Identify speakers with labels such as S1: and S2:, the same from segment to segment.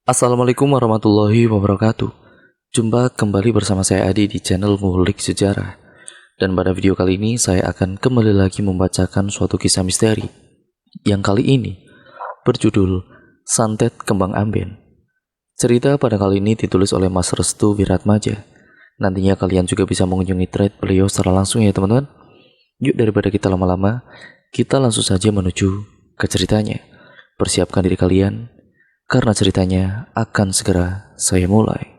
S1: Assalamualaikum warahmatullahi wabarakatuh. Jumpa kembali bersama saya Adi di channel Ngulik Sejarah. Dan pada video kali ini saya akan kembali lagi membacakan suatu kisah misteri yang kali ini berjudul Santet Kembang Amben. Cerita pada kali ini ditulis oleh Mas Restu Wiratmaja. Nantinya kalian juga bisa mengunjungi thread beliau secara langsung ya teman-teman. Yuk daripada kita lama-lama, kita langsung saja menuju ke ceritanya. Persiapkan diri kalian, karena ceritanya akan segera saya mulai.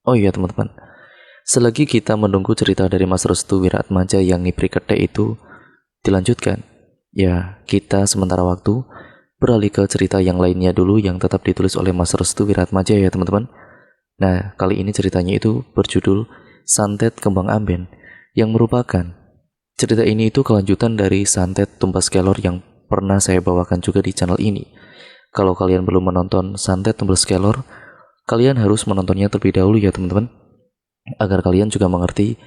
S1: Oh iya teman-teman, selagi kita menunggu cerita dari Mas Restu Wiratmaja yang ngipri ketek itu dilanjutkan, ya kita sementara waktu beralih ke cerita yang lainnya dulu yang tetap ditulis oleh Mas Restu Wiratmaja ya teman-teman. Nah, kali ini ceritanya itu berjudul Santet Kembang Amben, yang merupakan cerita ini itu kelanjutan dari Santet Tumbas Kelor yang pernah saya bawakan juga di channel ini. Kalau kalian belum menonton Santet Tumbas Kelor, kalian harus menontonnya terlebih dahulu ya teman-teman, agar kalian juga mengerti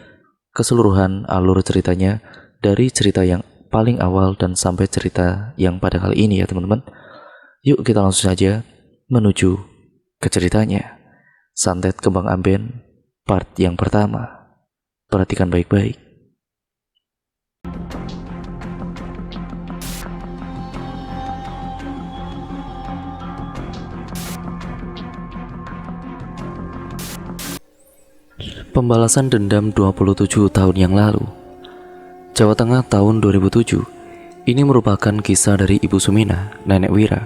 S1: keseluruhan alur ceritanya dari cerita yang paling awal dan sampai cerita yang pada kali ini ya teman-teman. Yuk kita langsung saja menuju ke ceritanya. Santet Kembang Amben part yang pertama. Perhatikan baik-baik. Pembalasan dendam 27 tahun yang lalu. Jawa Tengah tahun 2007. Ini merupakan kisah dari Ibu Sumina, Nenek Wira,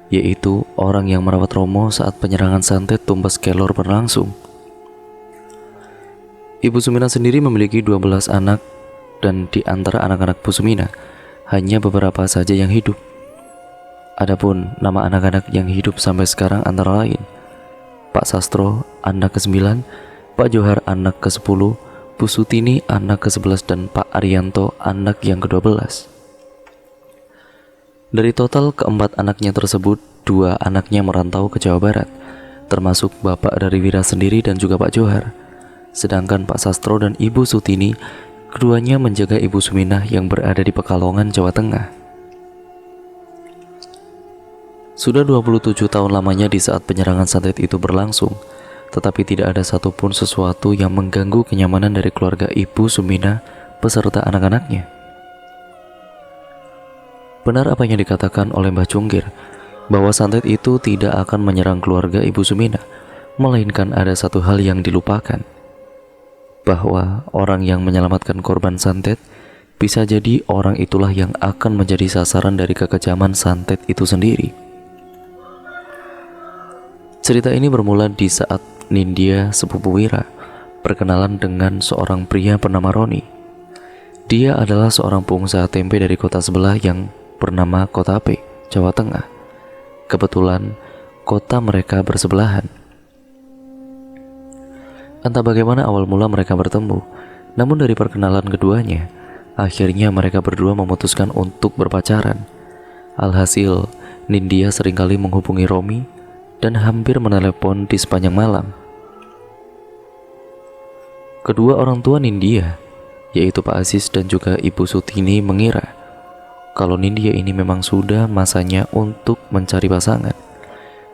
S1: yaitu orang yang merawat Romo saat penyerangan Santet Tumbas Kelor berlangsung. Ibu Sumina sendiri memiliki 12 anak, dan di antara anak-anak Bu Sumina hanya beberapa saja yang hidup. Adapun nama anak-anak yang hidup sampai sekarang antara lain Pak Sastro, anak ke-9, Pak Johar anak ke-10, Bu Sutini anak ke-11, dan Pak Arianto anak yang ke-12. Dari total keempat anaknya tersebut, 2 anaknya merantau ke Jawa Barat, termasuk bapak dari Wira sendiri dan juga Pak Johar. Sedangkan Pak Sastro dan Ibu Sutini, keduanya menjaga Ibu Suminah yang berada di Pekalongan, Jawa Tengah. Sudah 27 tahun lamanya di saat penyerangan Santet itu berlangsung, tetapi tidak ada satupun sesuatu yang mengganggu kenyamanan dari keluarga Ibu Sumina beserta anak-anaknya. Benar apa yang dikatakan oleh Mbah Cungkir, bahwa Santet itu tidak akan menyerang keluarga Ibu Sumina, melainkan ada satu hal yang dilupakan, bahwa orang yang menyelamatkan korban Santet bisa jadi orang itulah yang akan menjadi sasaran dari kekejaman Santet itu sendiri. Cerita ini bermula di saat Nindya, sepupu Wira, berkenalan dengan seorang pria bernama Roni. Dia adalah seorang pengusaha tempe dari kota sebelah yang bernama Kotape, Jawa Tengah. Kebetulan kota mereka bersebelahan. Entah bagaimana awal mula mereka bertemu, namun dari perkenalan keduanya, akhirnya mereka berdua memutuskan untuk berpacaran. Alhasil, Nindya seringkali menghubungi Romi dan hampir menelepon di sepanjang malam. Kedua orang tua Nindya, yaitu Pak Aziz dan juga Ibu Sutini, mengira kalau Nindya ini memang sudah masanya untuk mencari pasangan.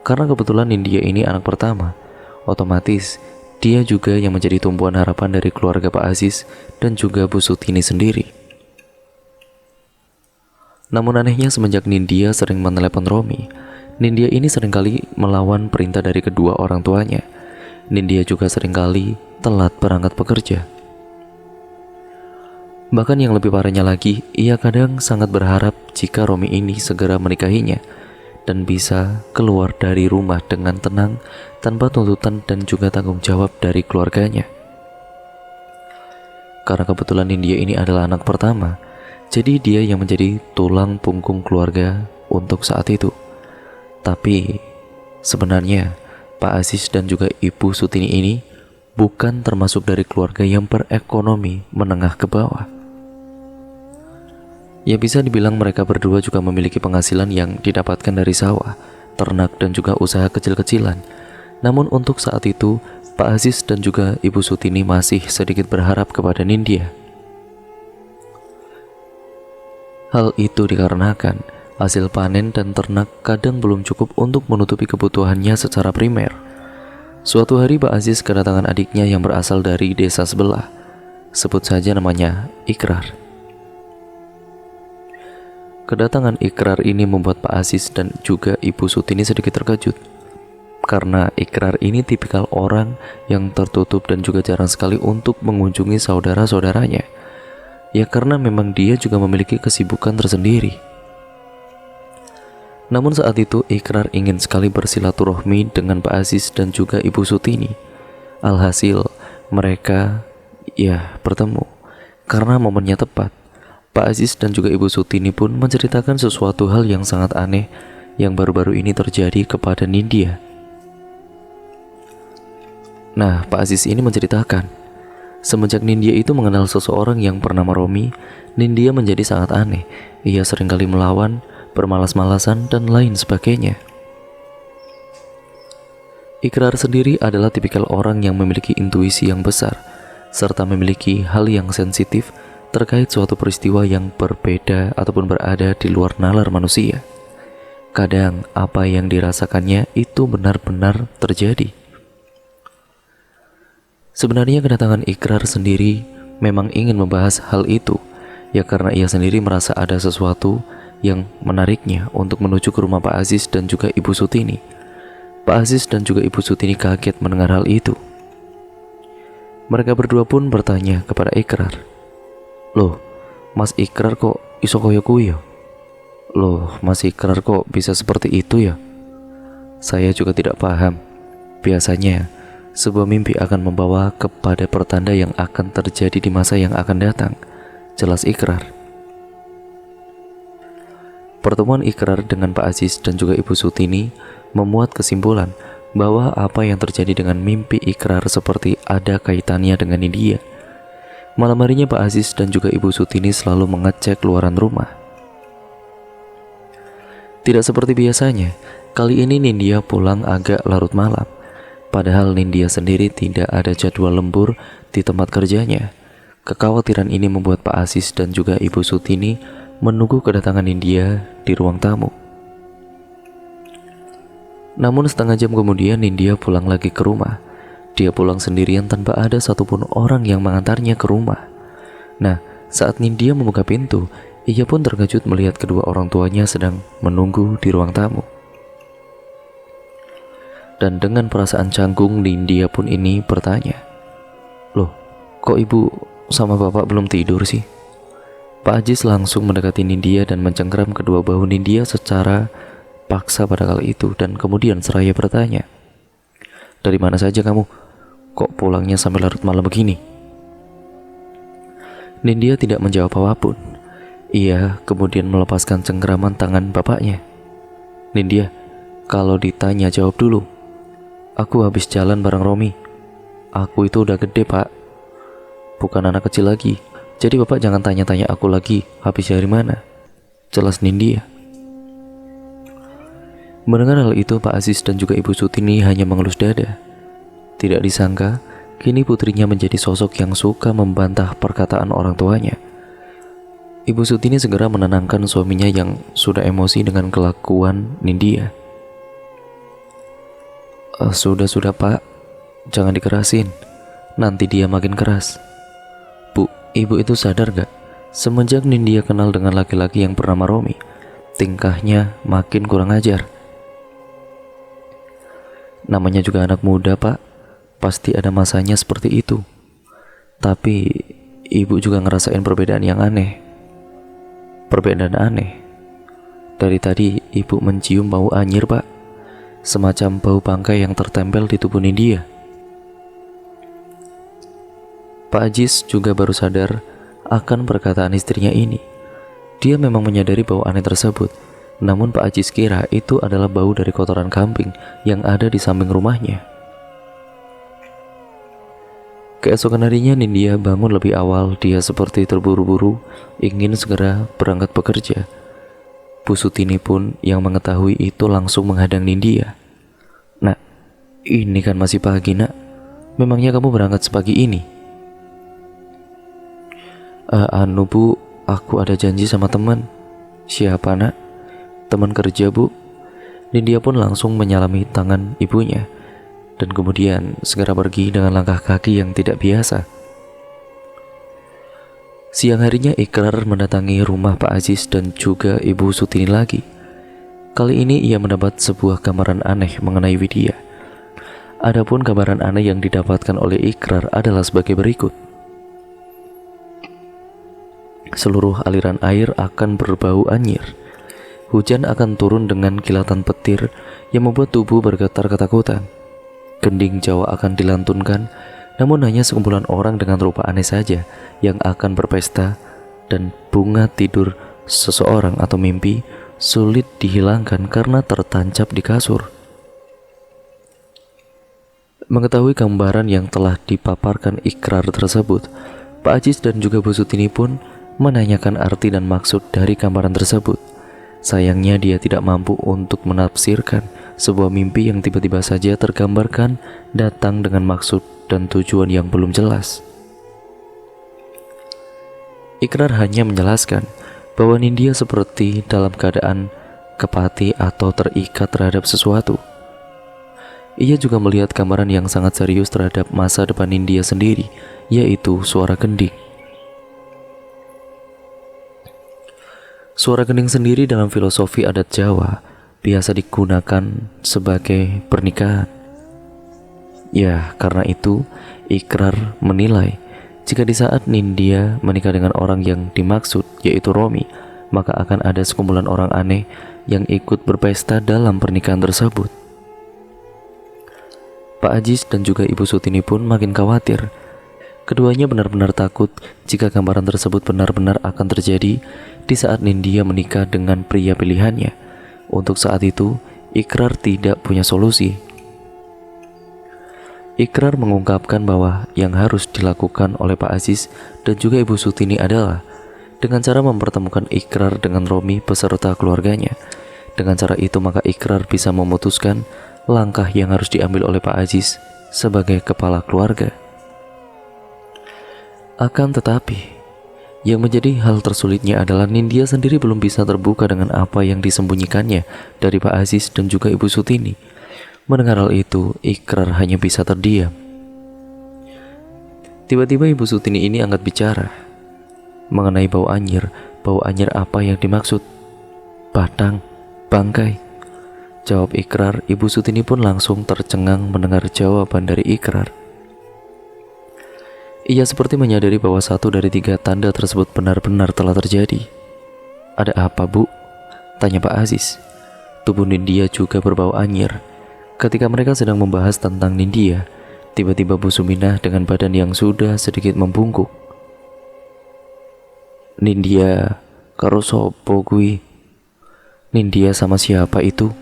S1: Karena kebetulan Nindya ini anak pertama, otomatis dia juga yang menjadi tumpuan harapan dari keluarga Pak Aziz dan juga Bu Sutini sendiri. Namun anehnya semenjak Nindya sering menelepon Romi, Nindya ini seringkali melawan perintah dari kedua orang tuanya. Nindya juga seringkali telat berangkat bekerja. Bahkan yang lebih parahnya lagi, ia kadang sangat berharap jika Romi ini segera menikahinya dan bisa keluar dari rumah dengan tenang tanpa tuntutan dan juga tanggung jawab dari keluarganya. Karena kebetulan Nindya ini adalah anak pertama, jadi dia yang menjadi tulang punggung keluarga untuk saat itu. Tapi sebenarnya Pak Aziz dan juga Ibu Sutini ini bukan termasuk dari keluarga yang berekonomi menengah ke bawah. Ya bisa dibilang mereka berdua juga memiliki penghasilan yang didapatkan dari sawah, ternak dan juga usaha kecil-kecilan. Namun untuk saat itu, Pak Aziz dan juga Ibu Sutini masih sedikit berharap kepada Nindya. Hal itu dikarenakan Hasil panen dan ternak kadang belum cukup untuk menutupi kebutuhannya secara primer. Suatu hari Pak Aziz kedatangan adiknya yang berasal dari desa sebelah. Sebut saja namanya Ikrar. Kedatangan Ikrar ini membuat Pak Aziz dan juga Ibu Sutini sedikit terkejut. Karena Ikrar ini tipikal orang yang tertutup dan juga jarang sekali untuk mengunjungi saudara-saudaranya. Ya karena memang dia juga memiliki kesibukan tersendiri. Namun saat itu Ikrar ingin sekali bersilaturahmi dengan Pak Aziz dan juga Ibu Sutini. Alhasil mereka bertemu. Karena momennya tepat, Pak Aziz dan juga Ibu Sutini pun menceritakan sesuatu hal yang sangat aneh yang baru-baru ini terjadi kepada Nindya. Nah, Pak Aziz ini menceritakan, semenjak Nindya itu mengenal seseorang yang bernama Romi, Nindya menjadi sangat aneh. Ia seringkali melawan, bermalas-malasan, dan lain sebagainya. Ikrar sendiri adalah tipikal orang yang memiliki intuisi yang besar, serta memiliki hal yang sensitif terkait suatu peristiwa yang berbeda ataupun berada di luar nalar manusia. Kadang apa yang dirasakannya itu benar-benar terjadi. Sebenarnya kedatangan Ikrar sendiri memang ingin membahas hal itu, ya karena ia sendiri merasa ada sesuatu yang menariknya untuk menuju ke rumah Pak Aziz dan juga Ibu Sutini. Pak Aziz dan juga Ibu Sutini kaget mendengar hal itu. Mereka berdua pun bertanya kepada Ikrar, "Loh, Mas Ikrar kok iso koyo kuwi ya? Loh, Mas Ikrar kok bisa seperti itu ya?" Saya juga tidak paham. Biasanya sebuah mimpi akan membawa kepada pertanda yang akan terjadi di masa yang akan datang, jelas Ikrar. Pertemuan Ikrar dengan Pak Aziz dan juga Ibu Sutini memuat kesimpulan bahwa apa yang terjadi dengan mimpi Ikrar seperti ada kaitannya dengan Nindya. Malam harinya Pak Aziz dan juga Ibu Sutini selalu mengecek luaran rumah. Tidak seperti biasanya, kali ini Nindya pulang agak larut malam. Padahal Nindya sendiri tidak ada jadwal lembur di tempat kerjanya. Kekhawatiran ini membuat Pak Aziz dan juga Ibu Sutini menunggu kedatangan Nindya di ruang tamu. Namun setengah jam kemudian Nindya pulang lagi ke rumah. Dia pulang sendirian tanpa ada satupun orang yang mengantarnya ke rumah. Nah, saat Nindya membuka pintu, ia pun terkejut melihat kedua orang tuanya sedang menunggu di ruang tamu. Dan dengan perasaan canggung, Nindya pun ini bertanya, "Loh, kok ibu sama bapak belum tidur sih?" Pak Aziz langsung mendekati Nindya dan mencengkeram kedua bahu Nindya secara paksa pada kali itu, dan kemudian seraya bertanya, "Dari mana saja kamu? Kok pulangnya sampai larut malam begini?" Nindya tidak menjawab apapun. Ia kemudian melepaskan cengkeraman tangan bapaknya. "Nindya, kalau ditanya jawab dulu." "Aku habis jalan bareng Romi. Aku itu udah gede, Pak. Bukan anak kecil lagi. Jadi bapak jangan tanya-tanya aku lagi habis dari mana," jelas Nindya. Mendengar hal itu, Pak Aziz dan juga Ibu Sutini hanya mengelus dada. Tidak disangka, kini putrinya menjadi sosok yang suka membantah perkataan orang tuanya. Ibu Sutini segera menenangkan suaminya yang sudah emosi dengan kelakuan Nindya. Sudah Pak, jangan dikerasin. Nanti dia makin keras." "Bu, ibu itu sadar gak? Semenjak Nindya kenal dengan laki-laki yang bernama Romi, tingkahnya makin kurang ajar." "Namanya juga anak muda, Pak. Pasti ada masanya seperti itu. Tapi ibu juga ngerasain perbedaan yang aneh." "Perbedaan aneh?" "Dari tadi ibu mencium bau anyir, Pak. Semacam bau bangkai yang tertempel di tubuh Nindya." Pak Aziz juga baru sadar akan perkataan istrinya ini. Dia memang menyadari bau aneh tersebut, namun Pak Aziz kira itu adalah bau dari kotoran kambing yang ada di samping rumahnya. Keesokan harinya Nindya bangun lebih awal. Dia seperti terburu-buru ingin segera berangkat bekerja. Bu Sutini pun yang mengetahui itu langsung menghadang Nindya. "Nak, ini kan masih pagi, Nak. Memangnya kamu berangkat sepagi ini?" Bu, aku ada janji sama teman." "Siapa, Nak?" Teman kerja, Bu. Nindya pun langsung menyalami tangan ibunya dan kemudian segera pergi dengan langkah kaki yang tidak biasa. Siang harinya Ikrar mendatangi rumah Pak Aziz dan juga Ibu Sutini lagi. Kali ini ia mendapat sebuah gambaran aneh mengenai Widya. Adapun gambaran aneh yang didapatkan oleh Ikrar adalah sebagai berikut. Seluruh aliran air akan berbau anyir. Hujan akan turun dengan kilatan petir yang membuat tubuh bergetar ketakutan. Gending Jawa akan dilantunkan, namun hanya sekumpulan orang dengan rupa aneh saja yang akan berpesta, dan bunga tidur seseorang atau mimpi sulit dihilangkan karena tertancap di kasur. Mengetahui gambaran yang telah dipaparkan Ikrar tersebut, Pak Aziz dan juga Bu Sutini pun menanyakan arti dan maksud dari gambaran tersebut. Sayangnya dia tidak mampu untuk menafsirkan sebuah mimpi yang tiba-tiba saja tergambarkan datang dengan maksud dan tujuan yang belum jelas. Ikrar hanya menjelaskan bahwa Nindya seperti dalam keadaan kepati atau terikat terhadap sesuatu. Ia juga melihat gambaran yang sangat serius terhadap masa depan Nindya sendiri, yaitu suara gending. Suara gending sendiri dalam filosofi adat Jawa biasa digunakan sebagai pernikahan. Ya, karena itu Ikrar menilai jika di saat Nindya menikah dengan orang yang dimaksud, yaitu Romi, maka akan ada sekumpulan orang aneh yang ikut berpesta dalam pernikahan tersebut. Pak Aziz dan juga Ibu Sutini pun makin khawatir. Keduanya benar-benar takut jika gambaran tersebut benar-benar akan terjadi di saat Nindya menikah dengan pria pilihannya. Untuk saat itu, Ikrar tidak punya solusi. Ikrar mengungkapkan bahwa yang harus dilakukan oleh Pak Aziz dan juga Ibu Sutini adalah dengan cara mempertemukan Ikrar dengan Romi beserta keluarganya. Dengan cara itu maka Ikrar bisa memutuskan langkah yang harus diambil oleh Pak Aziz sebagai kepala keluarga. Akan tetapi, yang menjadi hal tersulitnya adalah Nindya sendiri belum bisa terbuka dengan apa yang disembunyikannya dari Pak Aziz dan juga Ibu Sutini. Mendengar hal itu, Ikrar hanya bisa terdiam. Tiba-tiba Ibu Sutini ini angkat bicara mengenai bau anyir. Bau anyir apa yang dimaksud? Batang, bangkai, jawab Ikrar. Ibu Sutini pun langsung tercengang mendengar jawaban dari Ikrar. Ia seperti menyadari bahwa satu dari 3 tanda tersebut benar-benar telah terjadi. Ada apa, Bu? Tanya Pak Aziz. Tubuh Nindya juga berbau anyir. Ketika mereka sedang membahas tentang Nindya, tiba-tiba Bu Suminah dengan badan yang sudah sedikit membungkuk. Nindya karo sopo kuwi? Nindya sama siapa itu?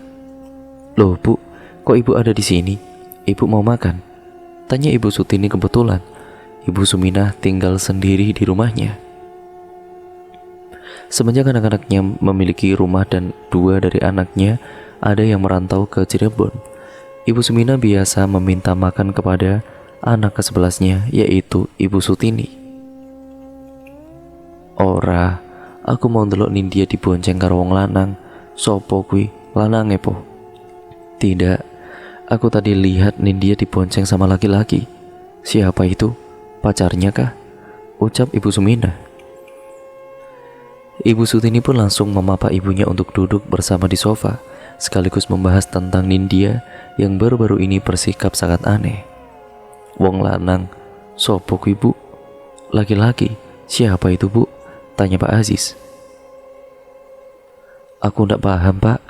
S1: Loh, Bu, kok Ibu ada di sini? Ibu mau makan? Tanya Ibu Sutini. Kebetulan Ibu Suminah tinggal sendiri di rumahnya. Semenjak anak-anaknya memiliki rumah dan 2 dari anaknya ada yang merantau ke Cirebon, Ibu Suminah biasa meminta makan kepada anak ke-11-nya, yaitu Ibu Sutini. Ora, aku mau ndelok Nindya dibonceng karo wong lanang. Sopo kuwi? Lanange po? Tidak, aku tadi lihat Nindya dibonceng sama laki-laki. Siapa itu? Pacarnya kah? Ucap Ibu Suminah. Ibu Sutini pun langsung memapa ibunya untuk duduk bersama di sofa, sekaligus membahas tentang Nindya yang baru-baru ini bersikap sangat aneh. Wong lanang, sopo kuwi, Bu? Laki-laki, siapa itu, Bu? Tanya Pak Aziz. Aku ndak paham, Pak.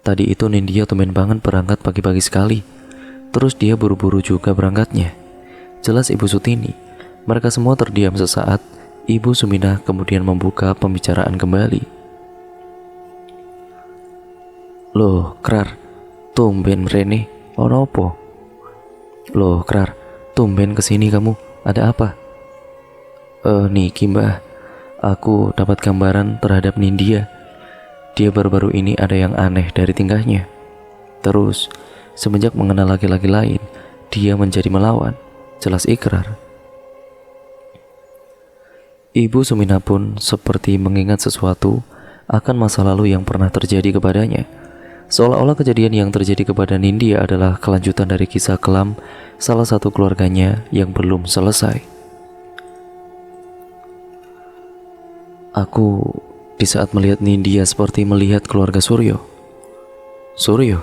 S1: Tadi itu Nindya tumben banget berangkat pagi-pagi sekali. Terus dia buru-buru juga berangkatnya. Jelas Ibu Sutini. Mereka semua terdiam sesaat. Ibu Suminah kemudian membuka pembicaraan kembali. Loh, Krar, tumben mrene, ono opo? Loh, Krar, tumben kesini kamu, ada apa? Niki Mbah, aku dapat gambaran terhadap Nindya. Dia baru-baru ini ada yang aneh dari tingkahnya. Terus, semenjak mengenal laki-laki lain, dia menjadi melawan. Jelas Ikrar. Ibu Suminah pun seperti mengingat sesuatu, akan masa lalu yang pernah terjadi kepadanya. Seolah-olah kejadian yang terjadi kepada Nindya adalah kelanjutan dari kisah kelam salah satu keluarganya yang belum selesai. Aku di saat melihat Nindya seperti melihat keluarga Suryo. Suryo?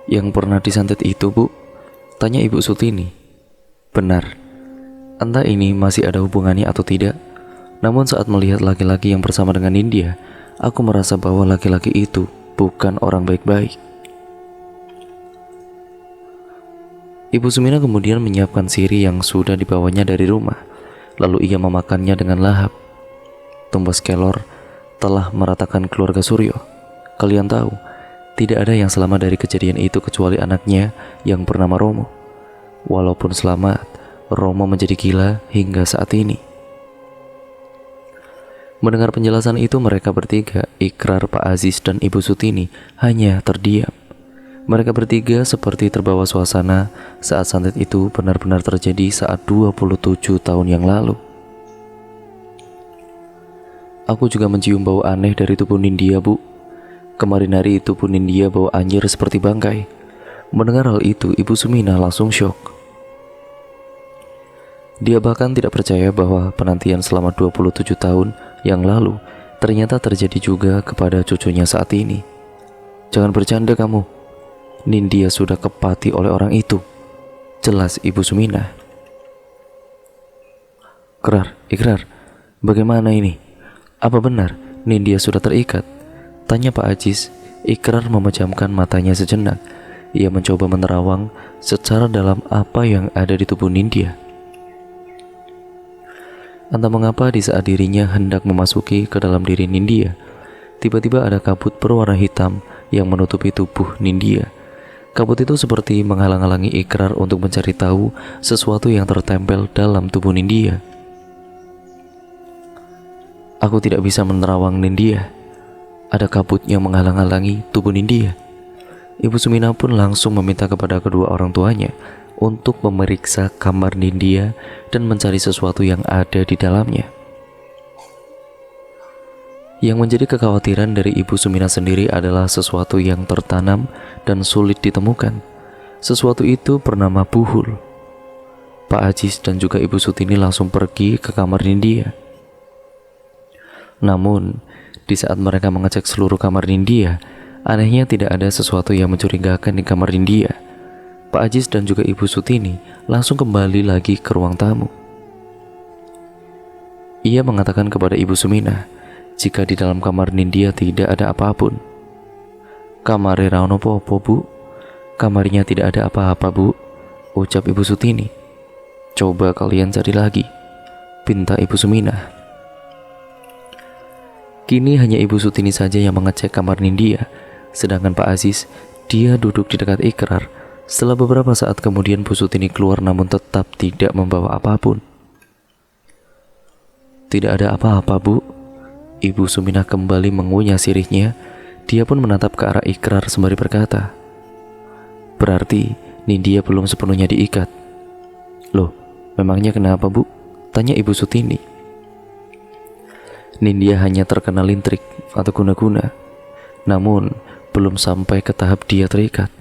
S1: Yang pernah disantet itu, Bu? Tanya Ibu Sutini. Benar. Entah ini masih ada hubungannya atau tidak. Namun saat melihat laki-laki yang bersama dengan Nindya, aku merasa bahwa laki-laki itu bukan orang baik-baik. Ibu Sumina kemudian menyiapkan sirih yang sudah dibawanya dari rumah. Lalu ia memakannya dengan lahap. Tumbas kelor telah meratakan keluarga Suryo. Kalian tahu, tidak ada yang selamat dari kejadian itu kecuali anaknya yang bernama Romo. Walaupun selamat, Romo menjadi gila hingga saat ini. Mendengar penjelasan itu, mereka bertiga, Ikrar, Pak Aziz, dan Ibu Sutini, hanya terdiam. Mereka bertiga seperti terbawa suasana saat santet itu benar-benar terjadi saat 27 tahun yang lalu. Aku juga mencium bau aneh dari tubuh Nindya, Bu. Kemarin hari tubuh Nindya bau anjir seperti bangkai. Mendengar hal itu, Ibu Sumina langsung syok. Dia bahkan tidak percaya bahwa penantian selama 27 tahun yang lalu ternyata terjadi juga kepada cucunya saat ini. Jangan bercanda kamu. Nindya sudah kepati oleh orang itu. Jelas Ibu Sumina. Ikrar, bagaimana ini? Apa benar Nindya sudah terikat? Tanya Pak Aziz. Ikrar memejamkan matanya sejenak. Ia mencoba menerawang secara dalam apa yang ada di tubuh Nindya. Entah mengapa di saat dirinya hendak memasuki ke dalam diri Nindya, tiba-tiba ada kabut berwarna hitam yang menutupi tubuh Nindya. Kabut itu seperti menghalang-halangi Ikrar untuk mencari tahu sesuatu yang tertempel dalam tubuh Nindya. Aku tidak bisa menerawang Nindya. Ada kabut yang menghalang-halangi tubuh Nindya. Ibu Sumina pun langsung meminta kepada kedua orang tuanya untuk memeriksa kamar Nindya dan mencari sesuatu yang ada di dalamnya. Yang menjadi kekhawatiran dari Ibu Sumina sendiri adalah sesuatu yang tertanam dan sulit ditemukan. Sesuatu itu bernama buhul. Pak Aziz dan juga Ibu Sutini langsung pergi ke kamar Nindya. Namun, di saat mereka mengecek seluruh kamar Nindya, anehnya tidak ada sesuatu yang mencurigakan di kamar Nindya. Pak Aziz dan juga Ibu Sutini langsung kembali lagi ke ruang tamu. Ia mengatakan kepada Ibu Sumina, jika di dalam kamar Nindya tidak ada apapun. Kamar Rano Popo, Bu. Kamarnya tidak ada apa-apa, Bu, ucap Ibu Sutini. Coba kalian cari lagi, pinta Ibu Sumina. Kini hanya Ibu Sutini saja yang mengecek kamar Nindya, sedangkan Pak Aziz, dia duduk di dekat Ikrar. Setelah beberapa saat kemudian Bu Sutini keluar namun tetap tidak membawa apapun. Tidak ada apa-apa, Bu. Ibu Sumina kembali mengunyah sirihnya. Dia pun menatap ke arah Ikrar sembari berkata, berarti Nindya belum sepenuhnya diikat. Loh, memangnya kenapa, Bu? Tanya Ibu Sutini. Nindya hanya terkena lintrik atau guna-guna, namun belum sampai ke tahap dia terikat.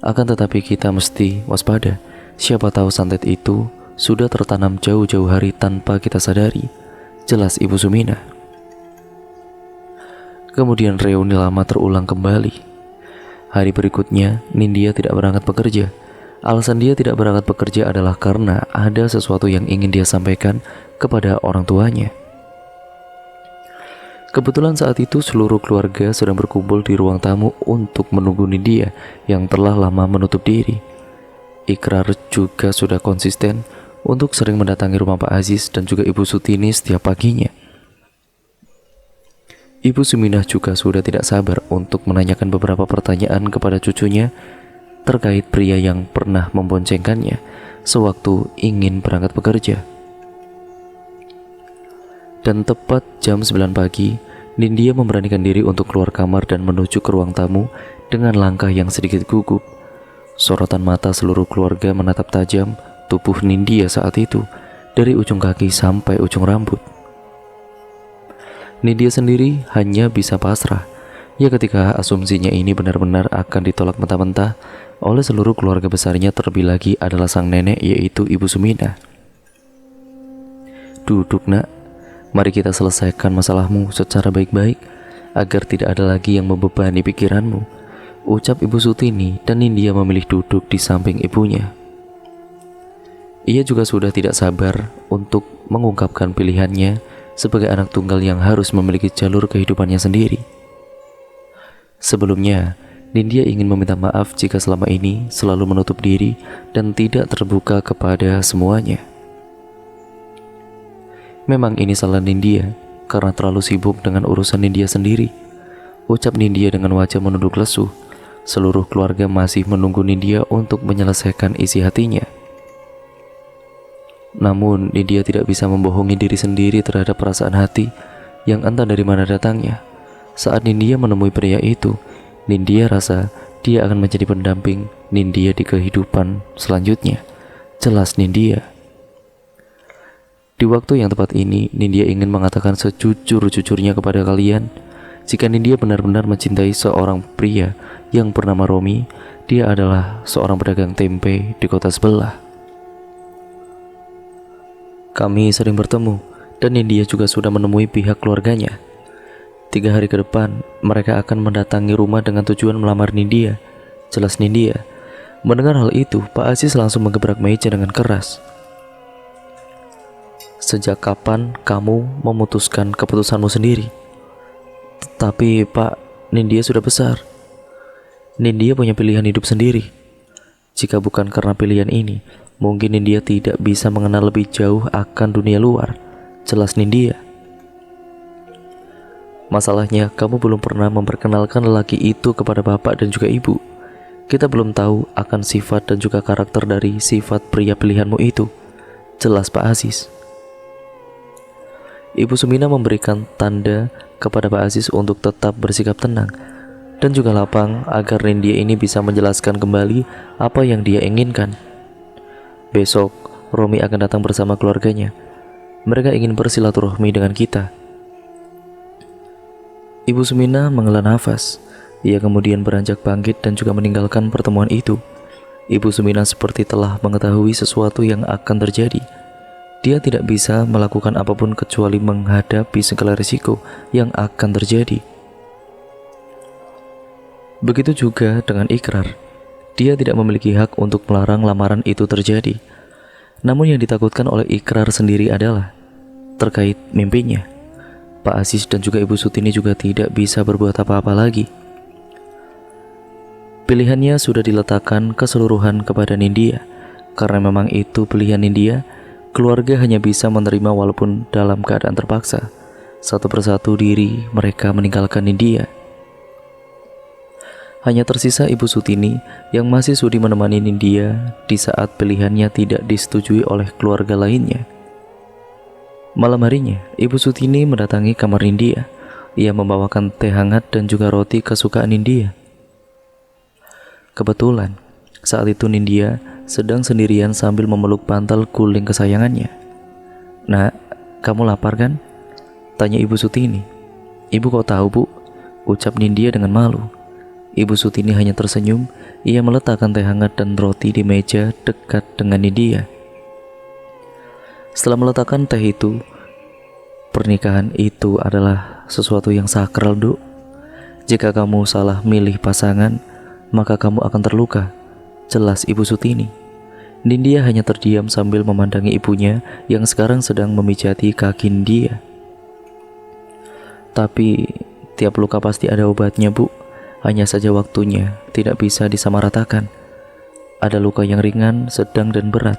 S1: Akan tetapi kita mesti waspada. Siapa tahu santet itu sudah tertanam jauh-jauh hari tanpa kita sadari. Jelas Ibu Sumina. Kemudian reuni lama terulang kembali. Hari berikutnya Nindya tidak berangkat bekerja. Alasan dia tidak berangkat bekerja adalah karena ada sesuatu yang ingin dia sampaikan kepada orang tuanya. Kebetulan saat itu seluruh keluarga sedang berkumpul di ruang tamu untuk menunggu Nindya yang telah lama menutup diri. Ikrar juga sudah konsisten untuk sering mendatangi rumah Pak Aziz dan juga Ibu Sutini setiap paginya. Ibu Suminah juga sudah tidak sabar untuk menanyakan beberapa pertanyaan kepada cucunya terkait pria yang pernah memboncengkannya sewaktu ingin berangkat bekerja. Dan tepat jam 9 pagi, Nindya memberanikan diri untuk keluar kamar dan menuju ke ruang tamu dengan langkah yang sedikit gugup. Sorotan mata seluruh keluarga menatap tajam tubuh Nindya saat itu, dari ujung kaki sampai ujung rambut. Nindya sendiri hanya bisa pasrah. Ya ketika asumsinya ini benar-benar akan ditolak mentah-mentah oleh seluruh keluarga besarnya, terlebih lagi adalah sang nenek yaitu Ibu Sumina. Duduk nak, mari kita selesaikan masalahmu secara baik-baik agar tidak ada lagi yang membebani pikiranmu, ucap Ibu Sutini, dan Nindya memilih duduk di samping ibunya. Ia juga sudah tidak sabar untuk mengungkapkan pilihannya sebagai anak tunggal yang harus memiliki jalur kehidupannya sendiri. Sebelumnya, Nindya ingin meminta maaf jika selama ini selalu menutup diri dan tidak terbuka kepada semuanya. Memang ini salah Nindya karena terlalu sibuk dengan urusan Nindya sendiri, ucap Nindya dengan wajah menunduk lesu. Seluruh keluarga masih menunggu Nindya untuk menyelesaikan isi hatinya. Namun Nindya tidak bisa membohongi diri sendiri terhadap perasaan hati yang entah dari mana datangnya. Saat Nindya menemui pria itu, Nindya rasa dia akan menjadi pendamping Nindya di kehidupan selanjutnya. Jelas Nindya. Di waktu yang tepat ini, Nindya ingin mengatakan sejujur-jujurnya kepada kalian. Jika Nindya benar-benar mencintai seorang pria yang bernama Romi, dia adalah seorang pedagang tempe di kota sebelah. Kami sering bertemu, dan Nindya juga sudah menemui pihak keluarganya. 3 hari ke depan, mereka akan mendatangi rumah dengan tujuan melamar Nindya. Jelas Nindya. Mendengar hal itu, Pak Aziz langsung menggebrak meja dengan keras. Sejak kapan kamu memutuskan keputusanmu sendiri? Tapi Pak, Nindya sudah besar. Nindya punya pilihan hidup sendiri. Jika bukan karena pilihan ini, mungkin Nindya tidak bisa mengenal lebih jauh akan dunia luar. Jelas Nindya. Masalahnya, kamu belum pernah memperkenalkan lelaki itu kepada bapak dan juga ibu. Kita belum tahu akan sifat dan juga karakter dari sifat pria pilihanmu itu. Jelas Pak Aziz. Ibu Sumina memberikan tanda kepada Pak Aziz untuk tetap bersikap tenang dan juga lapang agar Nindya ini bisa menjelaskan kembali apa yang dia inginkan. Besok, Romi akan datang bersama keluarganya. Mereka ingin bersilaturahmi dengan kita. Ibu Sumina menghela nafas. Ia kemudian beranjak bangkit dan juga meninggalkan pertemuan itu. Ibu Sumina seperti telah mengetahui sesuatu yang akan terjadi. Dia tidak bisa melakukan apapun kecuali menghadapi segala risiko yang akan terjadi. Begitu juga dengan Ikrar. Dia tidak memiliki hak untuk melarang lamaran itu terjadi. Namun yang ditakutkan oleh Ikrar sendiri adalah terkait mimpinya. Pak Aziz dan juga Ibu Sutini juga tidak bisa berbuat apa-apa lagi. Pilihannya sudah diletakkan keseluruhan kepada Nindya. Karena memang itu pilihan Nindya, keluarga hanya bisa menerima walaupun dalam keadaan terpaksa. Satu persatu diri mereka meninggalkan Nindya. Hanya tersisa Ibu Sutini yang masih sudi menemani Nindya di saat pilihannya tidak disetujui oleh keluarga lainnya. Malam harinya, Ibu Sutini mendatangi kamar Nindya. Ia membawakan teh hangat dan juga roti kesukaan Nindya. Kebetulan, saat itu Nindya sedang sendirian sambil memeluk bantal guling kesayangannya. "Nak, kamu lapar kan?" tanya Ibu Sutini. "Ibu kok tahu, Bu?" ucap Nindya dengan malu. Ibu Sutini hanya tersenyum. Ia meletakkan teh hangat dan roti di meja dekat dengan Nindya. Setelah meletakkan teh itu, pernikahan itu adalah sesuatu yang sakral, Duk. Jika kamu salah milih pasangan, maka kamu akan terluka. Jelas Ibu Sutini. Nindya hanya terdiam sambil memandangi ibunya yang sekarang sedang memijati kaki Nindya. "Tapi tiap luka pasti ada obatnya, Bu. Hanya saja waktunya tidak bisa disamaratakan. Ada luka yang ringan, sedang, dan berat.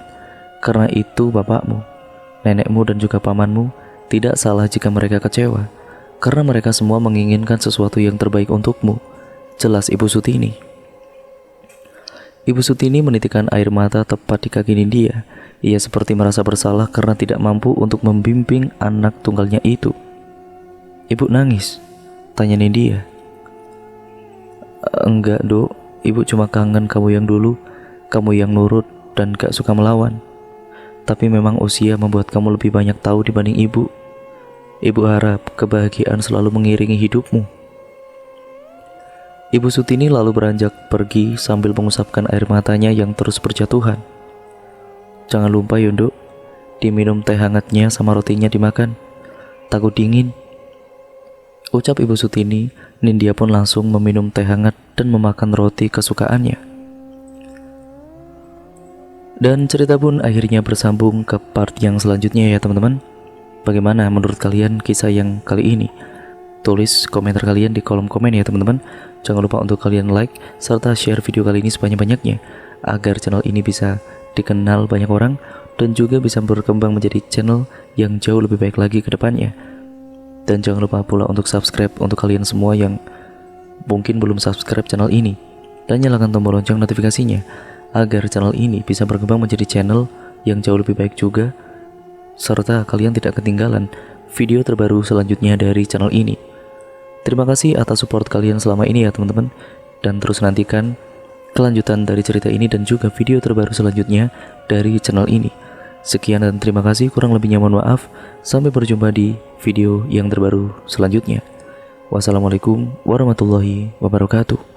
S1: Karena itu bapakmu, nenekmu, dan juga pamanmu tidak salah jika mereka kecewa. Karena mereka semua menginginkan sesuatu yang terbaik untukmu." Jelas Ibu Sutini. Ibu Sutini menitikkan air mata tepat di kaki Nindya. Ia seperti merasa bersalah karena tidak mampu untuk membimbing anak tunggalnya itu. "Ibu nangis?" tanya Nindya. "Enggak, Dok. Ibu cuma kangen kamu yang dulu. Kamu yang nurut dan gak suka melawan. Tapi memang usia membuat kamu lebih banyak tahu dibanding ibu." Ibu harap kebahagiaan selalu mengiringi hidupmu. Ibu Sutini lalu beranjak pergi sambil mengusapkan air matanya yang terus berjatuhan. Jangan lupa Yunduk, diminum teh hangatnya sama rotinya dimakan. Takut dingin. Ucap Ibu Sutini, Nindya pun langsung meminum teh hangat dan memakan roti kesukaannya. Dan cerita pun akhirnya bersambung ke part yang selanjutnya ya teman-teman. Bagaimana menurut kalian kisah yang kali ini? Tulis komentar kalian di kolom komen ya teman-teman. Jangan lupa untuk kalian like serta share video kali ini sebanyak-banyaknya agar channel ini bisa dikenal banyak orang dan juga bisa berkembang menjadi channel yang jauh lebih baik lagi ke depannya. Dan jangan lupa pula untuk subscribe untuk kalian semua yang mungkin belum subscribe channel ini, dan nyalakan tombol lonceng notifikasinya agar channel ini bisa berkembang menjadi channel yang jauh lebih baik juga, serta kalian tidak ketinggalan video terbaru selanjutnya dari channel ini. Terima kasih atas support kalian selama ini ya teman-teman, dan terus nantikan kelanjutan dari cerita ini dan juga video terbaru selanjutnya dari channel ini. Sekian dan terima kasih, kurang lebihnya mohon maaf. Sampai berjumpa di video yang terbaru selanjutnya. Wassalamualaikum warahmatullahi wabarakatuh.